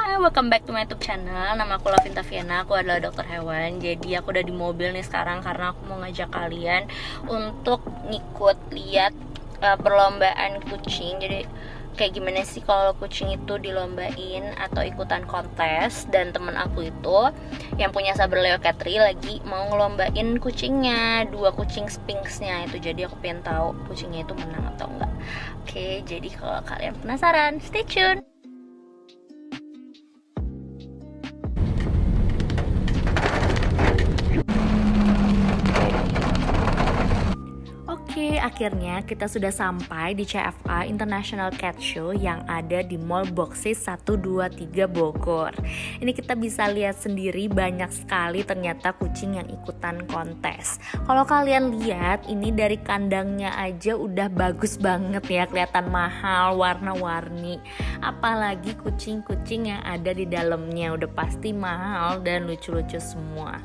Hai, welcome back to my YouTube channel. Nama aku Lavinta Viana, aku adalah dokter hewan. Jadi aku udah di mobil nih sekarang karena aku mau ngajak kalian untuk ngikut lihat perlombaan kucing. Jadi kayak gimana sih kalau kucing itu dilombain atau ikutan kontes. Dan temen aku itu yang punya Saber Leo Cat lagi mau ngelombain kucingnya, 2 kucing Sphinxnya itu. Jadi aku pengen tahu kucingnya itu menang atau enggak. Oke, jadi kalau kalian penasaran, stay tune. Oke, akhirnya kita sudah sampai di CFA International Cat Show yang ada di Mall Boxes 123 Bogor. Ini kita bisa lihat sendiri banyak sekali ternyata kucing yang ikutan kontes. Kalau kalian lihat ini dari kandangnya aja udah bagus banget ya, kelihatan mahal, warna-warni. Apalagi kucing-kucing yang ada di dalamnya udah pasti mahal dan lucu-lucu semua.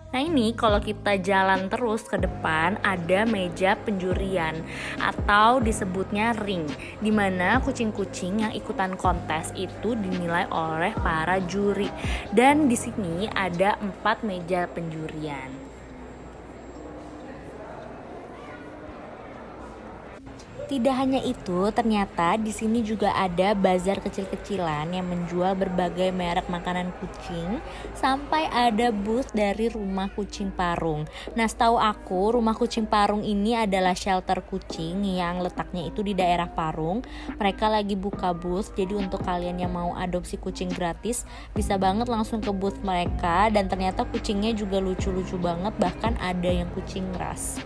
Nah ini kalau kita jalan terus ke depan ada meja penjurian atau disebutnya ring, dimana kucing-kucing yang ikutan kontes itu dinilai oleh para juri. Dan di sini ada 4 meja penjurian. Tidak hanya itu, ternyata di sini juga ada bazar kecil-kecilan yang menjual berbagai merek makanan kucing, sampai ada booth dari rumah kucing Parung. Nah, setahu aku rumah kucing Parung ini adalah shelter kucing yang letaknya itu di daerah Parung. Mereka lagi buka booth, jadi untuk kalian yang mau adopsi kucing gratis bisa banget langsung ke booth mereka. Dan ternyata kucingnya juga lucu-lucu banget, bahkan ada yang kucing ras.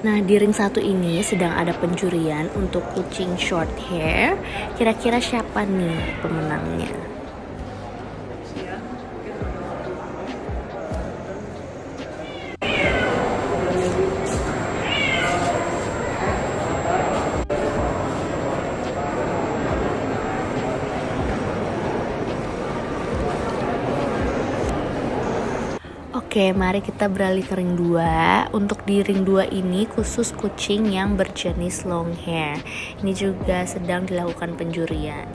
Nah, di ring 1 ini sedang ada penjurian untuk kucing short hair. Kira-kira siapa nih pemenangnya? Oke, mari kita beralih ke ring 2. Untuk di ring 2 ini khusus kucing yang berjenis long hair. Ini juga sedang dilakukan penjurian.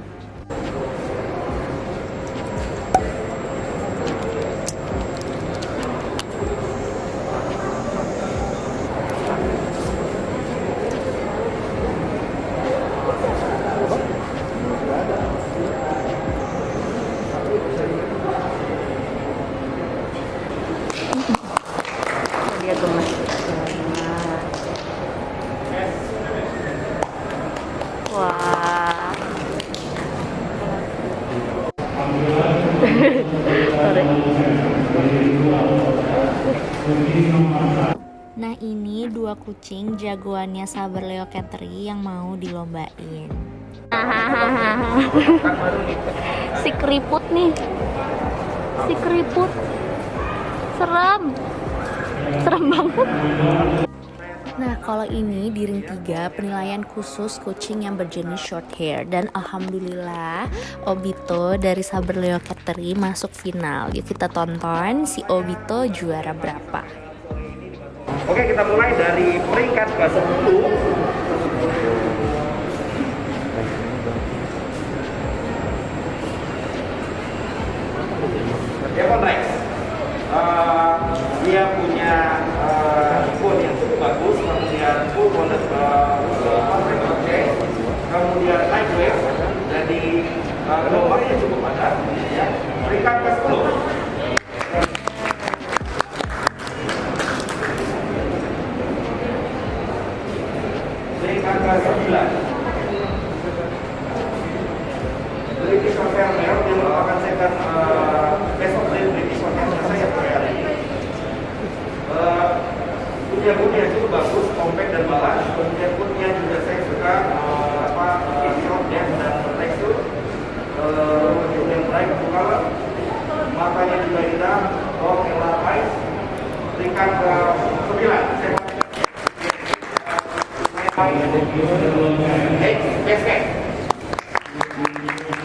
Dia gemes. Wah. Nah, ini 2 kucing jagoannya Saber Leo Cat yang mau dilombain. Si keriput nih. Si keriput. Serem banget. Nah, kalau ini di ring 3 penilaian khusus kucing yang berjenis short hair. Dan alhamdulillah Obito dari Saber Leo Cat masuk final. Yuk kita tonton si Obito juara berapa. Oke, kita mulai dari peringkat ke-10. Devon Rex. Dia punya bone yang cukup bagus, kemudian full bonus, kemudian lightweight, jadi nomornya cukup padat. Ya. Peringkat ke-10. Peringkat ke-9. British Hotel Male, dia merupakan second best of breed British Hotel yang saya pakai hari ini. Punya bodi yang cukup bagus, compact dan balas. Kemudian footnya juga saya suka shortnya dan tekstur. Kemudian bright color, matanya juga indah, long and large eyes. Peringkat ke-9. Saya best cat.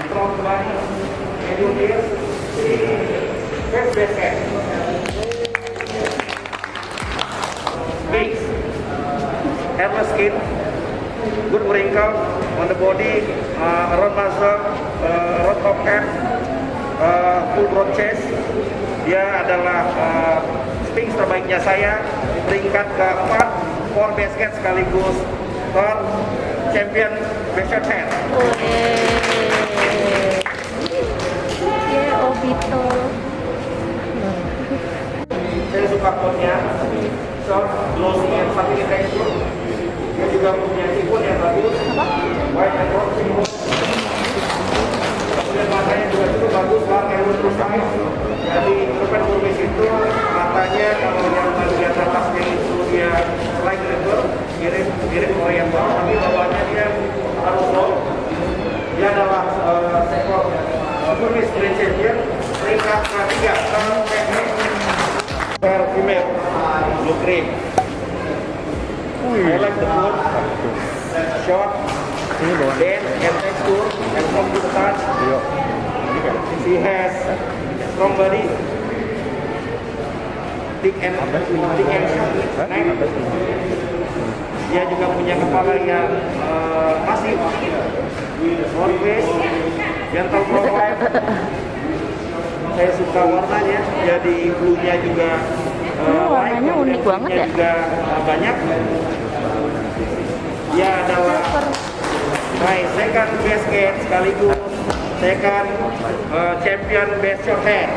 Strong body, medium ears, best cat. hairless skin, good wrinkle on the body, around muscle, around top cap, full broad chest. Dia adalah Sphinx terbaiknya saya, peringkat keempat for basket sekaligus for champion basket hair. Ya, Obito. Saya suka coatnya, soft, glossy, and satin texture. Dia juga punya siput yang bagus, white and rock siput. Kemudian matanya juga cukup bagus, long and ultra size. Jadi Urban Burmese itu matanya kalau yang bagian atasnya itu dia slight level, mirip oriental, tapi bawahnya dia terlalu low. Dia adalah sekor Burmese Grand Champion peringkat ketiga per female blue cream. I like the foot, short, dense and texture, and from the touch. She has strong body, thick and short neck. Dia juga punya kepala yang masif, round face, gentle profile. Saya suka warnanya, jadi blue-nya juga warnanya unik banget ya. Juga banyak. Dia adalah my second basket sekaligus second champion best short hair.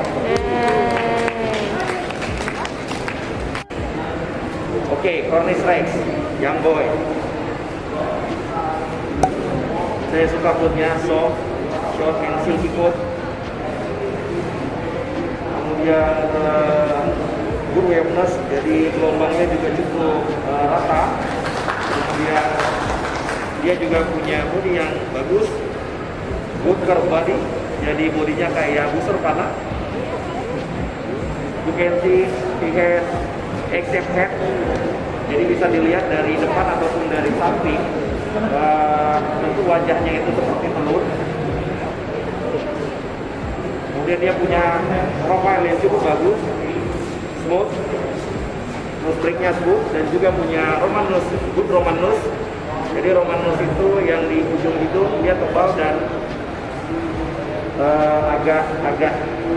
Oke, Cornish Rex, young boy. Saya suka coatnya soft, short and silky coat. Kemudian good waveness, jadi gelombangnya juga cukup rata. Kemudian dia juga punya body yang bagus, good curve body, jadi bodinya kayak busur panah. You can see he has except head, jadi bisa dilihat dari depan ataupun dari samping. Tentu wajahnya itu seperti telur. Kemudian dia punya profile yang cukup bagus, smooth, nose breaknya smooth, dan juga punya Roman nose, good Roman nose. Jadi Roman nose itu yang di ujung hidung dia tebal dan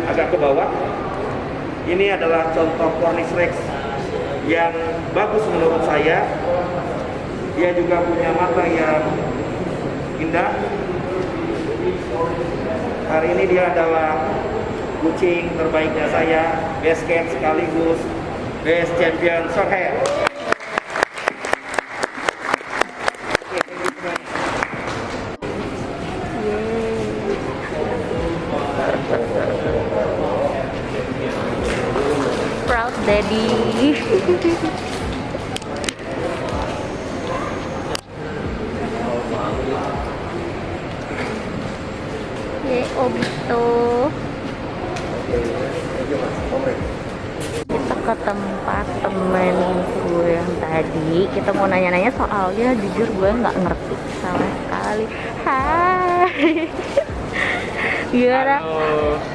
agak ke bawah. Ini adalah contoh Cornish Rex yang bagus menurut saya. Dia juga punya mata yang indah. Hari ini dia adalah kucing terbaiknya saya, basket sekaligus best champion short hair. Proud daddy. Obito. Kita ke tempat temenku yang tadi. Kita mau nanya-nanya soalnya jujur gue nggak ngerti sama sekali. Hai. Gimana?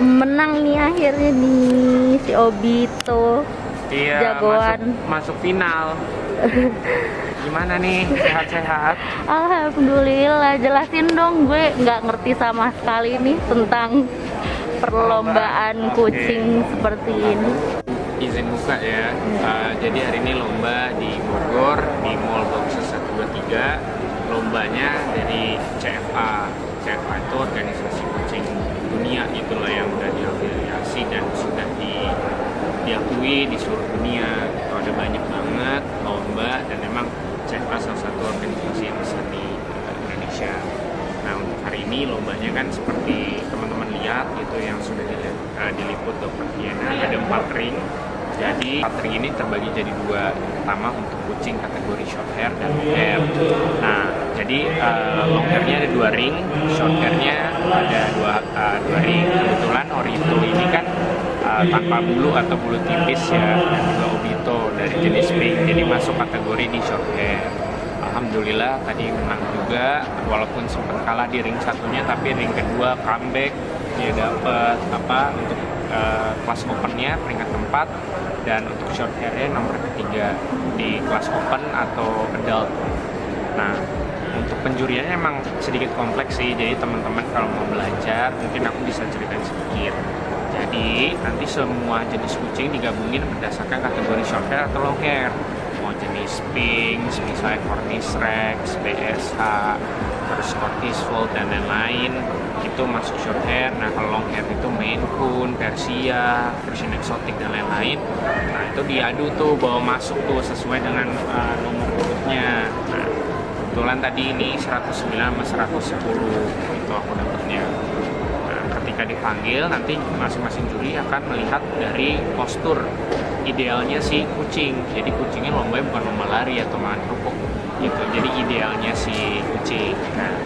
Menang nih akhirnya nih si Obito. Iya, jagoan masuk final. Gimana nih, sehat-sehat? Alhamdulillah. Jelasin dong, gue nggak ngerti sama sekali nih tentang perlombaan kucing seperti ini. Izin buka ya. Jadi hari ini lomba di Bogor di Mall Boxes 123. Lombanya dari CFA. CFA itu organisasi kucing dunia itulah yang udah diafiliasi dan sudah diakui di seluruh dunia. Itu ada banyak banget lomba dan memang CFA salah satu organisasi yang besar di Indonesia. Nah untuk hari ini lombanya kan seperti teman-teman lihat itu yang sudah diliput Dr. Fiena, ada 4 ring. Jadi 4 ring ini terbagi jadi 2. Pertama untuk kucing kategori short hair dan long hair. Nah jadi long hairnya ada 2 ring, short hairnya ada 2 ring. Kebetulan Orito ini kan tanpa bulu atau bulu tipis ya, dan juga Obito dari jenis pink, jadi masuk kategori di short hair. Alhamdulillah tadi menang juga, walaupun sempat kalah di ring satunya, tapi ring kedua comeback dia dapat untuk kelas opennya peringkat keempat, dan untuk short hairnya nomor ketiga di kelas open atau adult. Nah, untuk penjuriannya emang sedikit kompleks sih, jadi teman-teman kalau mau belajar mungkin aku bisa ceritain sedikit. Jadi nanti semua jenis kucing digabungin berdasarkan kategori short hair atau long hair. Mau jenis Sphinx, misalnya Cornish Rex, BSH, terus Scottish Fold dan lain-lain, itu masuk short hair. Nah kalau long hair itu Maine Coon, Persia, Persian Exotic dan lain-lain. Nah itu diadu tuh bawa masuk tuh sesuai dengan nomor urutnya. Nah kebetulan tadi ini 109 sama 110 itu aku dapatnya. Nah ketika dipanggil nanti masing-masing juri akan melihat dari postur idealnya si kucing. Jadi kucingnya lombanya bukan lomba lari atau makan kerupuk gitu. Jadi idealnya si kucing. Nah,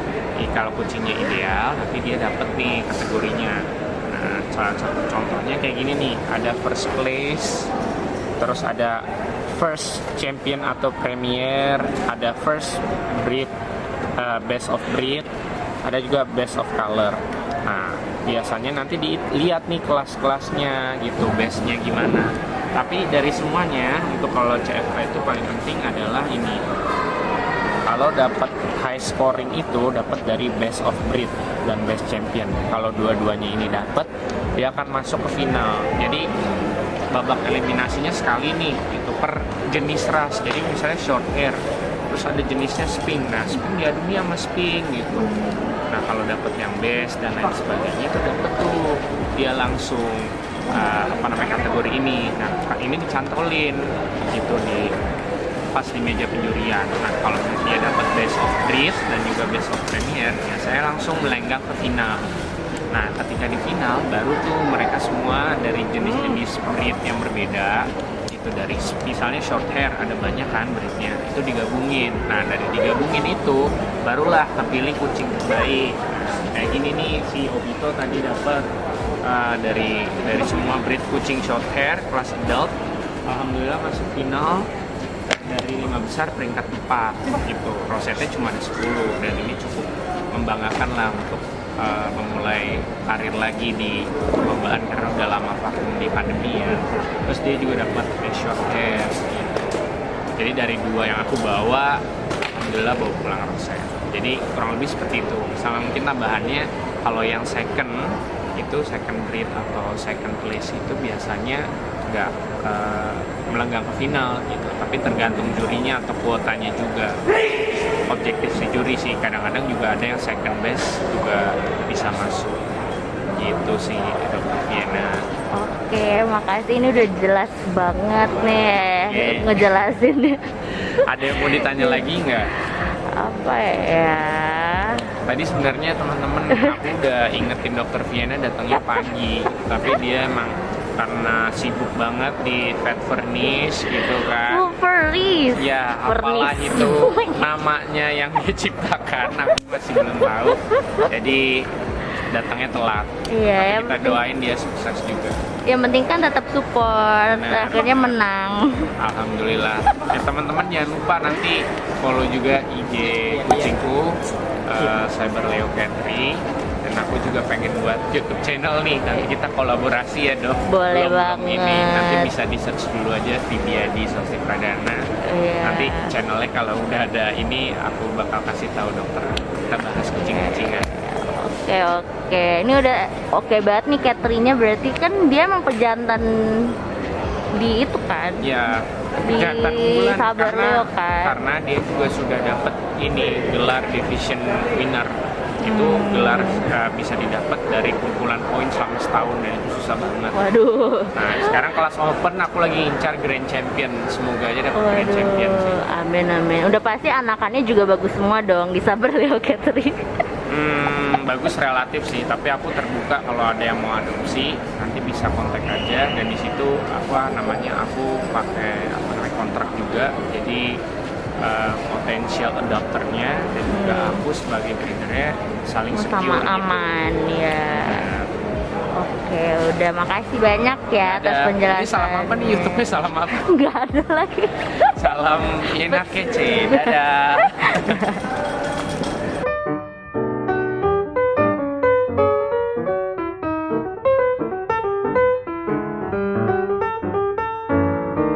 kalau kucingnya ideal, nanti dia dapat nih kategorinya. Nah, salah satu contohnya kayak gini nih, ada first place, terus ada first champion atau premier, ada first breed, best of breed, ada juga best of color. Nah, biasanya nanti dilihat nih kelas-kelasnya gitu, bestnya gimana. Tapi dari semuanya, itu kalau CFA itu paling penting adalah ini. Kalau dapat high scoring itu dapat dari best of breed dan best champion. Kalau dua-duanya ini dapat, dia akan masuk ke final. Jadi babak eliminasinya sekali nih, itu per jenis ras. Jadi misalnya short hair, terus ada jenisnya Sphinx. Nah, Sphinx diaduni sama Sphinx gitu. Nah, kalau dapat yang best dan lain sebagainya itu dapat tuh dia langsung kategori ini. Nah, ini dicantolin gitu di pas di meja penjurian. Nah, kalau dia dapat best of breed dan juga best of premier, ya saya langsung melenggang ke final. Nah, ketika di final baru tuh mereka semua dari jenis-jenis breed yang berbeda. Itu dari misalnya short hair ada banyak kan breednya, itu digabungin. Nah, dari digabungin itu barulah kepilih kucing terbaik. Kayak gini nih si Obito tadi dapat dari semua breed kucing short hair kelas adult, alhamdulillah masuk final dari 5 besar peringkat 4 gitu. Rosetnya cuma ada 10 dan ini cukup membanggakan lah untuk memulai karir lagi di perlombaan karena udah lama vakum di pandemi ya. Terus dia juga dapat best short hair gitu. Jadi dari 2 yang aku bawa, alhamdulillah bawa pulang roset. Jadi kurang lebih seperti itu. Misalnya mungkin tambahannya kalau yang second itu second breed atau second place itu biasanya nggak melenggang ke final gitu, tapi tergantung jurinya atau kuotanya juga. Objektif si juri sih, kadang-kadang juga ada yang second best juga bisa masuk gitu sih Dokter Vienna. Oke, makasih, ini udah jelas banget nih ngejelasin. Ada yang mau ditanya lagi nggak? Apa ya? Tadi sebenarnya teman-teman aku udah ingetin Dokter Vienna datangnya pagi, tapi dia emang karena sibuk banget di pet furnish gitu kan. Furnish. Ya, apalah itu namanya yang diciptakan, aku masih belum tahu. Jadi datangnya telat. Iya, tapi kita doain dia sukses juga. Yang penting kan tetap support, Benar. akhirnya menang. Alhamdulillah. Ya teman-teman jangan lupa nanti follow juga IG kucingku, Cyber Leo Catry. Dan aku juga pengen buat YouTube channel nih. Nanti kita kolaborasi ya Dok. Boleh Belum ini. banget. Nanti bisa di search dulu aja Vidyadi Sosik Pradana. Iya. Nanti channelnya kalau udah ada ini aku bakal kasih tahu dokter. Kita bahas kucing-kucingan. Oke, ini udah oke banget nih Catry-nya, berarti kan dia emang pejantan di itu kan? Ya, Di jantan unggulan Sabar Leo kan? karena dia juga sudah dapat ini gelar division winner. Itu gelar bisa didapat dari kumpulan poin selama setahun dan itu susah banget. Waduh. Nah, sekarang kelas open aku lagi incar grand champion. Semoga aja dapat grand champion sih. Amin amin. Udah pasti anakannya juga bagus semua dong di Sabar Leo Catry. Bagus relatif sih, tapi aku terbuka kalau ada yang mau adopsi, nanti bisa kontak aja. Dan di situ aku pakai kontrak juga, jadi potensial adopternya dan juga aku sebagai breedernya saling secure Sama gitu. aman ya. Nah, Oke, udah makasih banyak ya atas penjelasan. Ini salam apa nih YouTube-nya? Salam apa? Nggak ada lagi. Salam Vienna Kece. Dadah.